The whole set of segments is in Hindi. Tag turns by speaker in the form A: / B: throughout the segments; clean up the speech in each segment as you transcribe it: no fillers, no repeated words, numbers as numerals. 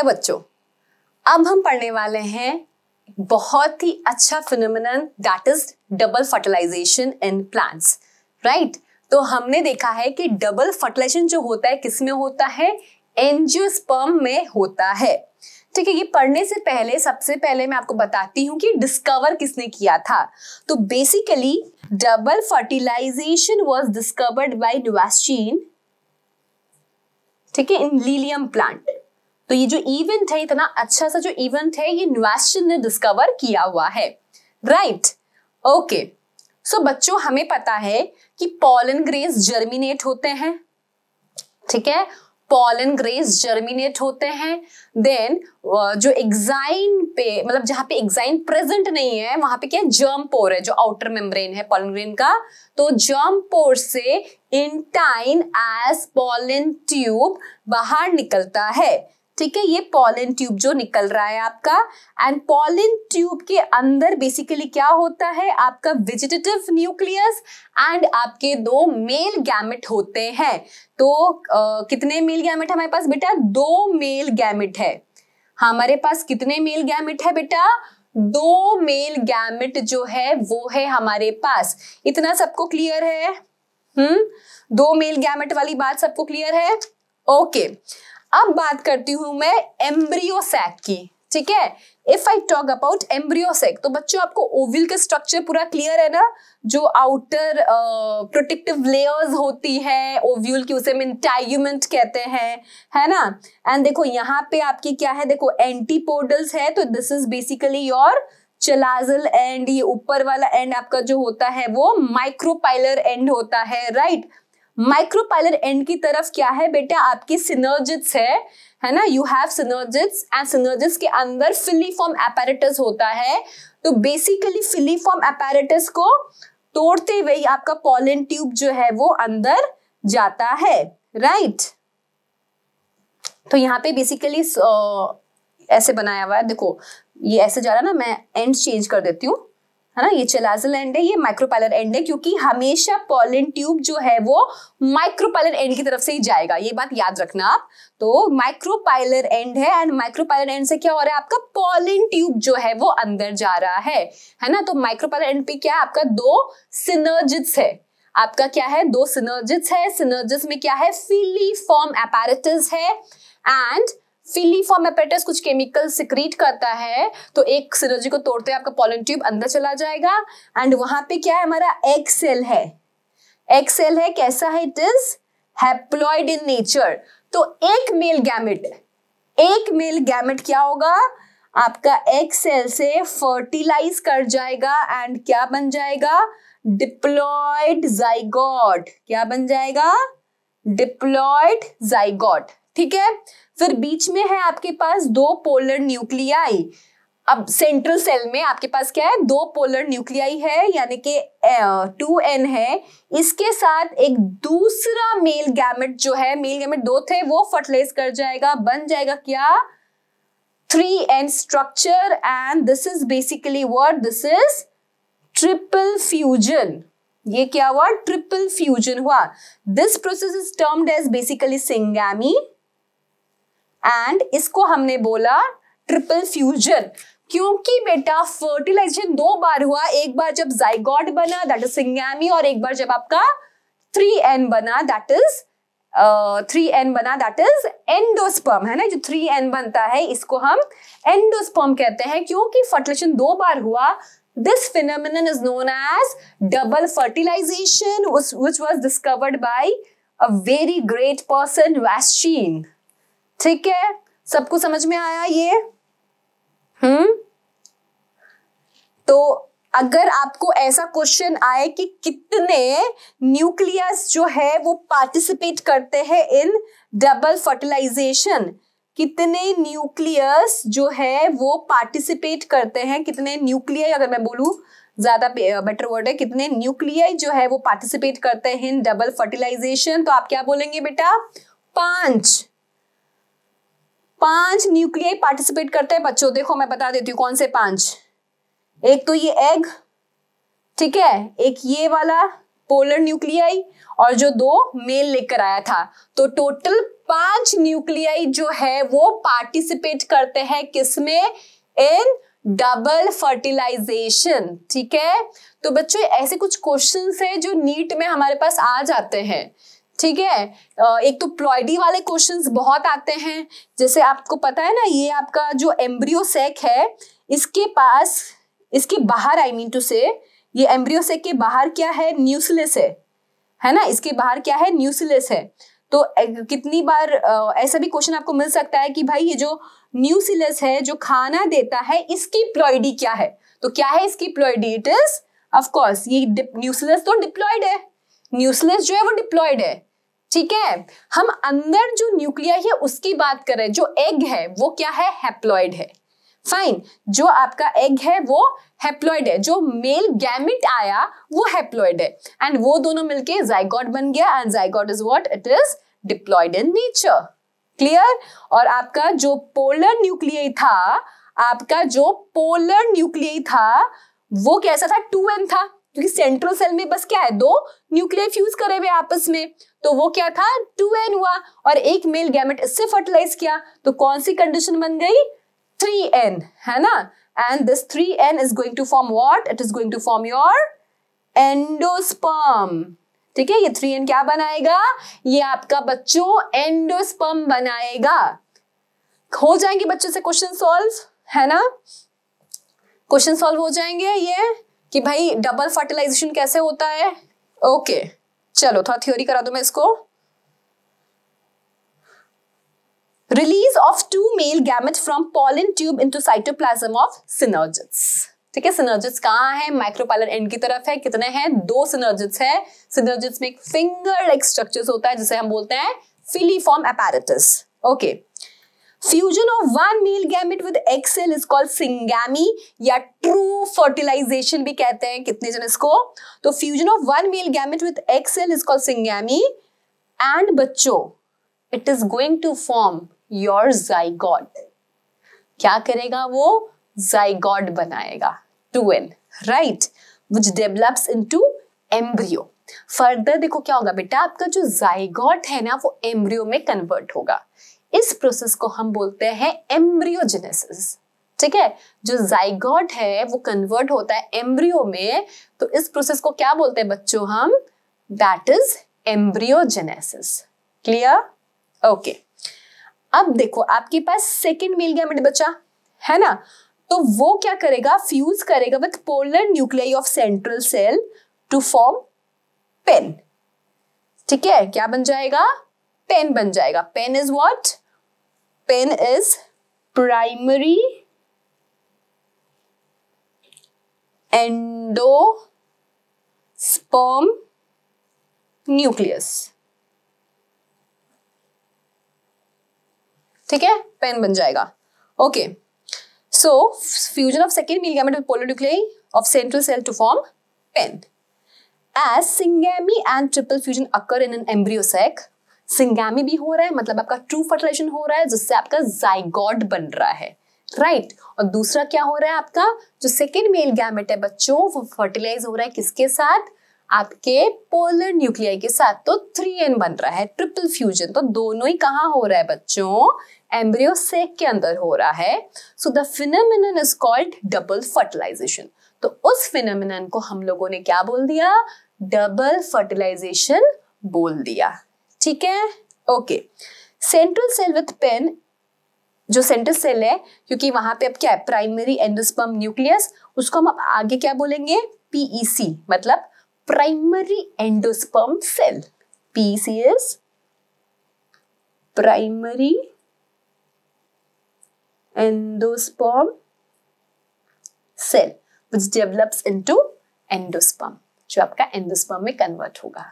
A: बच्चों, अब हम पढ़ने वाले हैं बहुत ही अच्छा phenomenon that is double fertilization in plants, right. तो हमने देखा है कि डबल फर्टिलाइजेशन जो होता है किस में होता है, एंजियोस्पर्म में होता है। ठीक है, ये पढ़ने से पहले सबसे पहले मैं आपको बताती हूँ कि डिस्कवर किसने किया था। तो basically double fertilisation was discovered by Nawaschin, ठीक है, इन लिलियम प्लांट। तो ये जो इवेंट है, इतना अच्छा सा जो इवेंट है, ये नुवास्चीन ने डिस्कवर किया हुआ है, राइट। ओके, सो बच्चों हमें पता है कि पॉलन ग्रेन्स जर्मिनेट होते हैं, ठीक है, पॉलन ग्रेन्स जर्मिनेट होते हैं। देन जो एग्जाइन पे, मतलब जहां पे एग्जाइन प्रेजेंट नहीं है वहां पे क्या है, जर्म पोर है, जो आउटर मेम्ब्रेन है पॉलन ग्रेन का। तो जर्म पोर से इंटाइन एज पॉलन ट्यूब बाहर निकलता है, ठीक है, ये पॉलन ट्यूब जो निकल रहा है आपका। एंड पॉलन ट्यूब के अंदर बेसिकली क्या होता है, आपका वेजिटेटिव न्यूक्लियस एंड आपके दो मेल गैमेट होते हैं। तो कितने मेल गैमेट हमारे पास बेटा, 2 मेल गैमेट है हमारे पास। कितने मेल गैमेट है बेटा, 2 मेल गैमेट जो है वो है हमारे पास। इतना सबको क्लियर है? 2 मेल गैमेट वाली बात सबको क्लियर है? ओके, अब बात करती हूं मैं एम्ब्रियो सैक की, ठीक है। If I talk about embryo sac, तो बच्चों आपको ओव्यूल का स्ट्रक्चर पूरा क्लियर है ना, जो आउटर प्रोटेक्टिव लेयर्स होती है ओव्यूल की, उसे हम इंटाग्यूमेंट कहते हैं, है ना। एंड देखो यहाँ पे आपकी क्या है, देखो एंटीपोडल्स है, तो this is basically your chalazal end. ये ऊपर वाला एंड आपका जो होता है वो माइक्रोपाइलर एंड होता है, राइट। माइक्रोपाइलर एंड की तरफ क्या है बेटा, आपकी सिनर्जिड्स है ना, you have synergids and synergids के अंदर फिलीफॉर्म apparatus होता है। तो बेसिकली फिलीफॉर्म apparatus को तोड़ते हुए आपका पॉलन ट्यूब जो है वो अंदर जाता है, राइट। तो यहाँ पे बेसिकली ऐसे बनाया हुआ है, देखो ये ऐसे जा रहा है ना, मैं एंड चेंज कर देती हूँ, है ना। ये चलाजल एंड है, ये माइक्रोपाइलर एंड है, क्योंकि हमेशा पॉलन ट्यूब जो है वो माइक्रोपाइलर एंड की तरफ से ही जाएगा, ये बात याद रखना आप। तो माइक्रोपाइलर एंड है एंड माइक्रोपाइलर एंड से क्या हो रहा है, आपका पॉलन ट्यूब जो है वो अंदर जा रहा है ना। तो माइक्रोपाइलर एंड पे क्या है, आपका 2 सिनर्जिड्स है, आपका क्या है, 2 सिनर्जिड्स है। सिनर्जिड्स में क्या है, फिलीफॉर्म apparatus है एंड फिलीफॉर्म apparatus कुछ केमिकल सिक्रीट करता है, तो एक सिनर्जी को तोड़ते हुए आपका पॉलन ट्यूब अंदर चला जाएगा। एंड वहां पे क्या है, हमारा एग सेल है, एग सेल है, कैसा है, it is haploid in nature. तो एक मेल गैमेट क्या होगा, आपका एग सेल से फर्टिलाइज कर जाएगा एंड क्या बन जाएगा, डिप्लॉइड जाइगोट। क्या बन जाएगा, डिप्लॉइड जाइगोट, ठीक है। फिर बीच में है आपके पास 2 पोलर न्यूक्लियाई। अब सेंट्रल सेल में आपके पास क्या है, 2 पोलर न्यूक्लियाई है, यानी कि 2n है। इसके साथ एक दूसरा मेल गैमेट जो है, मेल गैमेट 2 थे, वो फर्टिलाइज कर जाएगा, बन जाएगा क्या, 3n structure. And this is basically what, this is triple fusion. ये क्या हुआ, ट्रिपल फ्यूजन हुआ। This process is termed as basically syngamy and इसको हमने बोला ट्रिपल फ्यूजन, क्योंकि बेटा फर्टिलाइजेशन 2 बार हुआ, एक बार जब जाइगोट बना दैट इज सिंगैमी, और एक बार जब आपका 3n बना दैट इज एंडोस्पर्म, है ना। जो 3n बनता है इसको हम एंडोस्पर्म कहते हैं, क्योंकि फर्टिलाइजेशन 2 बार हुआ। This phenomenon is known as double fertilization, which was discovered by a very great person, नुवास्चीन। ठीक है, सबको समझ में आया ये? तो अगर आपको ऐसा क्वेश्चन आए कि कितने न्यूक्लियस जो है वो पार्टिसिपेट करते हैं इन डबल फर्टिलाइजेशन, कितने न्यूक्लियस जो है वो पार्टिसिपेट करते हैं, कितने न्यूक्लियाई, अगर मैं बोलूं ज्यादा बेटर वर्ड है, कितने न्यूक्लियाई जो है वो पार्टिसिपेट करते हैं इन डबल फर्टिलाइजेशन, तो आप क्या बोलेंगे बेटा, 5 न्यूक्लियाई पार्टिसिपेट करते हैं बच्चों। देखो मैं बता देती हूँ कौन से 5। एक तो ये एग, ठीक है, एक ये वाला पोलर न्यूक्लियाई और जो 2 मेल लेकर आया था। तो टोटल 5 न्यूक्लियाई जो है वो पार्टिसिपेट करते हैं किसमें, इन डबल फर्टिलाइजेशन। ठीक है, तो बच्चों ऐसे कुछ क्वेश्चंस है जो नीट में हमारे पास आ जाते हैं। ठीक है, एक तो प्लॉइडी वाले क्वेश्चंस बहुत आते हैं, जैसे आपको पता है ना, ये आपका जो एम्ब्रियो सेक है, इसके पास, इसके बाहर, आई मीन टू से, ये एम्ब्रियो सेक के बाहर क्या है, न्यूक्लियस है ना, इसके बाहर क्या है, न्यूक्लियस है। तो कितनी बार ऐसा भी क्वेश्चन आपको मिल सकता है कि भाई ये जो न्यूक्लियस है जो खाना देता है, इसकी प्लॉइडी क्या है। तो क्या है इसकी ploidy, it is of course ये न्यूक्लियस तो डिप्लॉयड है, न्यूक्लियस जो है वो डिप्लॉयड है। ठीक है, हम अंदर जो न्यूक्लिया है उसकी बात कर रहे हैं, जो एग है वो क्या है, हैप्लॉयड है। फाइन, जो आपका एग है वो हैप्लॉयड है, जो मेल गैमेट आया वो हैप्लॉयड है, एंड वो दोनों मिलके जाइगोट बन गया, and zygote is what, it is diploid in nature. Clear. और आपका जो पोलर न्यूक्लियाई था, आपका जो पोलर न्यूक्लियाई था वो कैसा था, 2n था, क्योंकि सेंट्रल सेल में बस क्या है, 2 न्यूक्लियाई फ्यूज करे हुए आपस में, तो वो क्या था, 2n हुआ, और एक मेल गैमेट इससे फर्टिलाइज किया, तो कौन सी कंडीशन बन गई, 3n, है ना। And this 3n is going to form what, it is going to form your endosperm. ठीक है, ये 3n क्या बनाएगा, ये आपका बच्चों एंडोस्पर्म बनाएगा। हो जाएंगे बच्चों से क्वेश्चन सॉल्व, है ना, क्वेश्चन सॉल्व हो जाएंगे ये कि भाई डबल फर्टिलाइजेशन कैसे होता है। ओके, चलो थोड़ा थ्योरी करा दूं मैं इसको। Release of 2 male gametes from pollen tube into cytoplasm of synergids। ठीक है, synergids कहाँ है, माइक्रोपाइलर एंड की तरफ है। कितने हैं, 2 synergids है। synergids में एक फिंगर लाइक स्ट्रक्चर्स होता है जिसे हम बोलते हैं filiform apparatus। Okay, fusion of 1 male gamete with egg cell is called syngamy या ट्रू फर्टिलाइजेशन भी कहते हैं। कितने जन इसको, तो fusion of 1 male gamete with egg cell is called syngamy, and बच्चों it is going to form your zygote। क्या करेगा वो, zygote बनाएगा, 2n, right, which develops into embryo। Further देखो क्या होगा बेटा, आपका जो zygote है ना वो एम्ब्रियो में कन्वर्ट होगा। इस प्रोसेस को हम बोलते हैं एम्ब्रियोजेनेसिस। ठीक है, जो zygote है वो कन्वर्ट होता है एम्ब्रियो में, तो इस प्रोसेस को क्या बोलते हैं बच्चों हम, that is embryogenesis. Clear. Okay, अब देखो आपके पास सेकेंड मेल गैमेट बचा है ना, तो वो क्या करेगा, फ्यूज करेगा with polar nuclei of central cell to form PEN. ठीक है, क्या बन जाएगा, पेन बन जाएगा। PEN is what, PEN is primary endosperm nucleus. ठीक है, पेन बन जाएगा। Okay, so fusion of second male gamete with polar nuclei of central cell to form PEN. As syngamy and triple fusion occur in an embryo sac, syngamy भी हो रहा है, मतलब आपका ट्रू फर्टिलाइजेशन हो रहा है जिससे आपका जाइगोट बन रहा है, राइट। और दूसरा क्या हो रहा है, आपका जो सेकेंड मेल गैमेट है बच्चों वो फर्टिलाइज हो रहा है किसके साथ, आपके पोलर न्यूक्लियाई के साथ, तो 3n बन रहा है, ट्रिपल फ्यूजन। तो दोनों ही कहाँ हो रहा है बच्चों, एम्ब्रियो सेक के अंदर हो रहा है। So the phenomenon is called double fertilization. तो उस फिनोमिनन को हम लोगों ने क्या बोल दिया, डबल फर्टिलाइजेशन बोल दिया। ठीक है, okay. Central cell with PEN, जो सेंट्रल सेल है, क्योंकि वहां पे अब क्या है, प्राइमरी एंडोस्पर्म न्यूक्लियस, उसको हम अब आगे क्या बोलेंगे, PEC, मतलब primary endosperm cell. PEC is primary endosperm cell which develops into endosperm, जो आपका एंडोस्पर्म में कन्वर्ट होगा।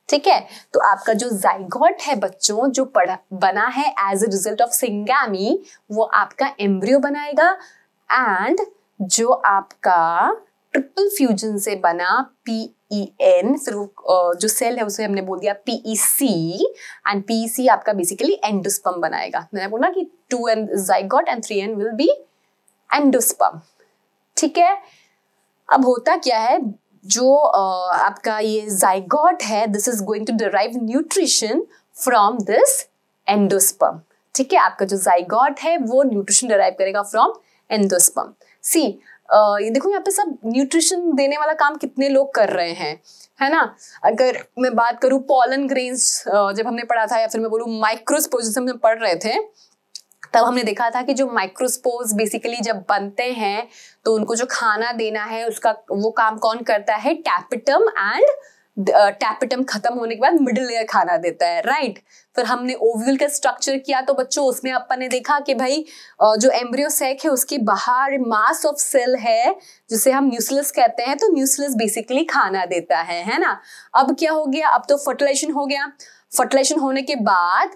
A: ठीक है, तो आपका जो जाइगोट है बच्चों, जो बना है as a result of syngamy, वो आपका एम्ब्रियो बनाएगा, एंड जो आपका ट्रिपल फ्यूजन से बना PEN, फिर जो सेल है उसे हमने बोल दिया PEC, एंड PEC आपका बेसिकली एंडोस्पर्म बनाएगा। मैंने बोला कि 2n zygote and 3n will be endosperm. ठीक है, अब होता क्या है, जो आपका ये जाइगोट है, this is going to derive nutrition from this endosperm. ठीक है, आपका जो जाइगोट है वो न्यूट्रिशन डिराइव करेगा फ्रॉम एंडोस्पर्म। सी ये देखो यहाँ पे सब न्यूट्रिशन देने वाला काम कितने लोग कर रहे हैं, है ना। अगर मैं बात करूँ पॉलन ग्रेन्स जब हमने पढ़ा था, या फिर मैं बोलूँ माइक्रोस्पोर्स हम पढ़ रहे थे, तब हमने देखा था कि जो माइक्रोस्पोर्स बेसिकली जब बनते हैं तो उनको जो खाना देना है उसका वो काम कौन करता है, टैपिटम, एंड टैपिटम खत्म होने के बाद मिडिल लेयर खाना देता है, राइट। फिर हमने ओव्यूल का स्ट्रक्चर किया तो बच्चों उसमें अपन ने देखा कि भाई जो एम्ब्रियो सैक है उसके बाहर मास ऑफ सेल है जिसे हम न्यूक्लियस कहते हैं, तो न्यूक्लियस बेसिकली खाना देता है ना। अब क्या हो गया, अब तो फर्टिलाइजेशन हो गया। फर्टिलाइजेशन होने के बाद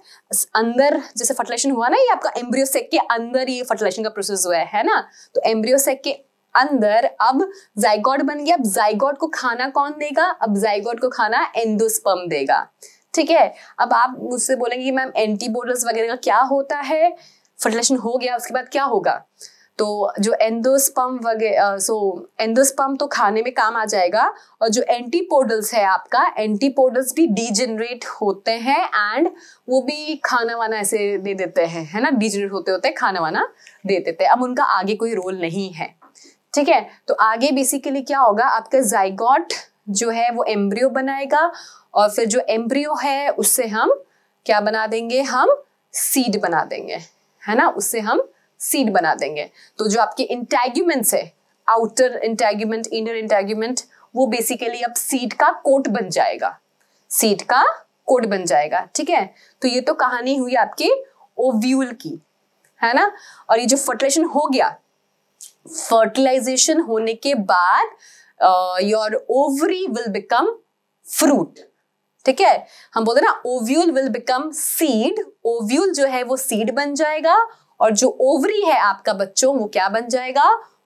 A: अंदर जैसे फर्टिलाइजेशन हुआ ना, ये आपका एम्ब्रियो सैक के अंदर ये फर्टिलाइजेशन का प्रोसेस हुआ है ना। तो एम्ब्रियो सैक के अंदर अब जाइगोट बन गया। अब जाइगोट को खाना कौन देगा, अब जाइगोट को खाना एंडोस्पर्म देगा। ठीक है, अब आप मुझसे बोलेंगे कि मैम एंटीबॉडीज वगैरह का क्या होता है, फर्टिलाइजेशन हो गया उसके बाद क्या होगा, तो जो एंडोस्पर्म वगैरह, सो एंडोस्पर्म तो खाने में काम आ जाएगा, और जो एंटीपोडल्स है आपका, एंटीपोडल्स भी डीजेनरेट होते हैं एंड वो भी खाना वाना ऐसे दे देते हैं, है ना, डीजेनरेट होते होते खाना वाना दे देते हैं। अब उनका आगे कोई रोल नहीं है। ठीक है, तो आगे बेसिकली क्या होगा, आपका जाइगोट जो है वो एम्ब्रियो बनाएगा, और फिर जो एम्ब्रियो है उससे हम क्या बना देंगे, हम सीड बना देंगे, है ना, उससे हम सीड बना देंगे। तो जो आपके इंटैग्यूमेंट्स है, आउटर इंटैग्यूमेंट, इनर इंटैग्यूमेंट, वो बेसिकली अब सीड का कोट बन जाएगा, सीड का कोट बन जाएगा। ठीक है, तो ये तो कहानी हुई आपके ओव्यूल की, है ना। और ये जो फर्टिलाइजेशन हो गया, फर्टिलाइजेशन होने के बाद your ovary will become fruit. ठीक है, हम बोलते हैं ना ovule will become seed, ovule जो है वो सीड बन जाएगा, और जो ओवरी है आपका बच्चों वो क्या बन जाएगा,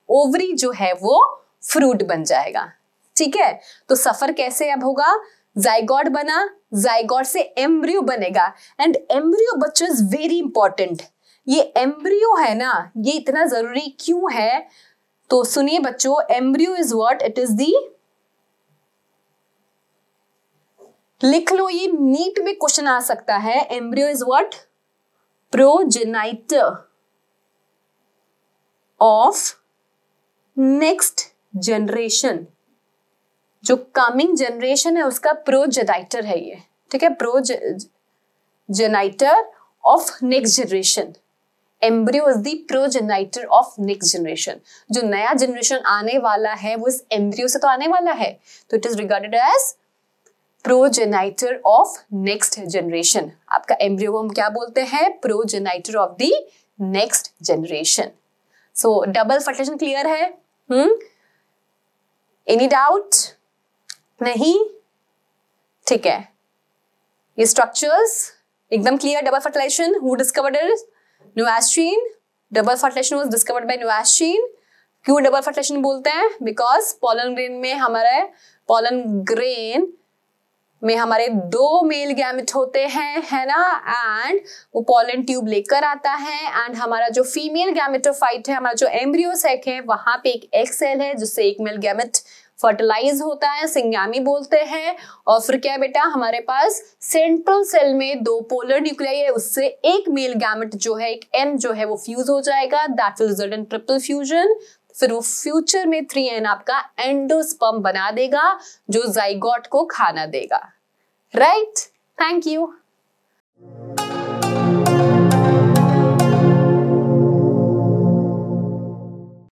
A: ओवरी जो है वो फ्रूट बन जाएगा। ठीक है, तो सफर कैसे अब होगा, जाइगोट बना, जाइगोट से एम्ब्रियो बनेगा, एंड एम्ब्रियो बच्चों इज वेरी इंपॉर्टेंट। ये एम्ब्रियो है ना, ये इतना जरूरी क्यों है, तो सुनिए बच्चों, embryo is what, it is the, लिख लो, ये नीट में क्वेश्चन आ सकता है, embryo is what, progenitor of next generation. जो कमिंग जनरेशन है उसका प्रोजेनाइटर है ये। ठीक है, progenitor of next generation, embryo is the progenitor of next generation. जो नया जनरेशन आने वाला है वो इस एम्ब्रियो से तो आने वाला है, तो it is regarded as progenitor of next generation. आपका एम्ब्रियो को हम क्या बोलते हैं, progenitor of the next generation. So double fertilisation clear है? Any doubt? नहीं? ठीक है, ये स्ट्रक्चर्स एकदम clear. Double fertilisation, who discovered it? Nawaschin. Double fertilisation was discovered by Nawaschin. क्यों डबल फर्टिलाइजेशन बोलते हैं? बिकॉज पॉलन ग्रेन में हमारे दो मेल गैमेट होते हैं, है ना, एंड वो पॉलन ट्यूब लेकर आता है, एंड हमारा जो फीमेल गैमेटोफाइट है, हमारा जो एम्ब्रियो सैक है, वहां पे एक एग सेल है जिससे एक मेल गैमेट फर्टिलाइज होता है, सिंगामी बोलते हैं। और फिर क्या बेटा, हमारे पास सेंट्रल सेल में दो पोलर न्यूक्लियाई है, उससे एक मेल गैमेट जो है, एक एन जो है वो फ्यूज हो जाएगा, that will result in triple fusion. फिर वो फ्यूचर में 3n आपका एंडोस्पर्म बना देगा जो जाइगोट को खाना देगा। Right, thank you.